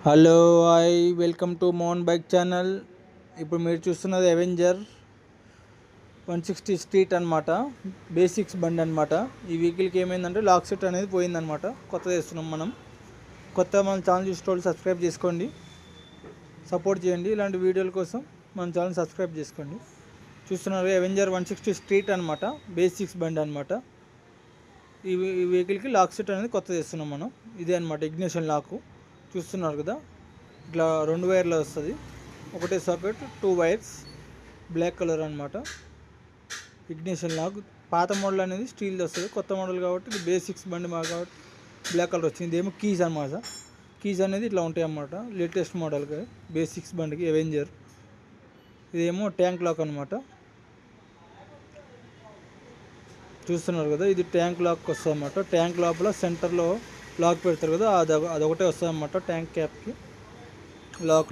Hello hi welcome to Mohan bike channel. ఇప్పుడు మీరు చూస్తున్నది అవెంజర్ 160 స్ట్రీట్ అనమాట. బేసిక్స్ బండి అనమాట. ఈ వెహికల్కి ఏమైందంటే లాక్ సెట్ అనేది పోయిందనమాట. కొత్తది వేస్తున్నాం మనం. మన ఛానల్ చూసేటోళ్ళు సబ్స్క్రైబ్ చేసుకోండి, సపోర్ట్ చేయండి. ఇలాంటి వీడియోల కోసం మన ఛానల్ సబ్స్క్రైబ్ చేసుకోండి. చూస్తున్నారు అవెంజర్ 160 స్ట్రీట్ అనమాట. బేసిక్స్ బండి అనమాట. ఈ వెహికల్కి లాక్ సెట్ అనేది కొత్తది వేస్తున్నాం మనం. ఇదే అనమాట ఇగ్నిషన్ లాకు. చూస్తున్నారు కదా, ఇట్లా 2 వైర్లు వస్తుంది. ఒకటే సాకెట్ 2 వైర్స్, బ్లాక్ కలర్ అనమాట. Ignition lock. పాత మోడల్ అనేది స్టీల్ది వస్తుంది, కొత్త మోడల్ కాబట్టి ఇది బేసిక్స్ బండి మాకు కాబట్టి బ్లాక్ కలర్ వచ్చింది. ఇదేమో కీస్ అనమాట. కీస్ అనేది ఇట్లా ఉంటాయి అన్నమాట. లేటెస్ట్ మోడల్కి బేసిక్స్ బండికి అవెంజర్. ఇదేమో ట్యాంక్ లాక్ అనమాట. చూస్తున్నారు కదా, ఇది ట్యాంక్ లాక్ వస్తుంది అన్నమాట. ట్యాంక్ లోపల సెంటర్లో లాక్ పెడతారు కదా, అదొకటే వస్తుంది అన్నమాట. ట్యాంక్ క్యాప్కి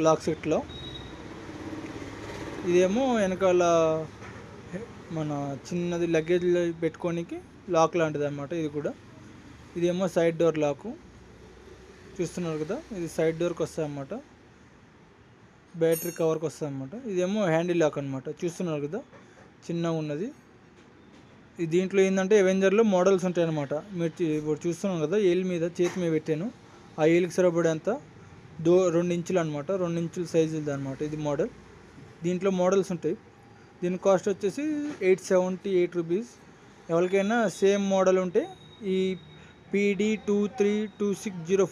లాక్ సెట్లో. ఇదేమో వెనకాల మన చిన్నది లగేజ్ పెట్టుకోనికి లాక్ లాంటిది అన్నమాట. ఇది కూడా ఇదేమో సైడ్ డోర్ లాకు. చూస్తున్నారు కదా, ఇది సైడ్ డోర్కి వస్తుంది అన్నమాట. బ్యాటరీ కవర్కి వస్తుంది అన్నమాట. ఇదేమో హ్యాండిల్ లాక్ అనమాట. చూస్తున్నారు కదా, చిన్నగా ఉన్నది. ఈ దీంట్లో ఏంటంటే అవెంజర్లో మోడల్స్ ఉంటాయి అన్నమాట. మీరు ఇప్పుడు చూస్తున్నాం కదా, ఏల్ మీద చేతి మీద పెట్టాను. ఆ ఏలికి సరిపడేంత 2 ఇంచులు అనమాట. 2 ఇంచుల సైజుది అనమాట ఇది మోడల్. దీంట్లో మోడల్స్ ఉంటాయి. దీని కాస్ట్ వచ్చేసి 878 రూపీస్. ఎవరికైనా సేమ్ మోడల్ ఉంటే ఈ PD 232604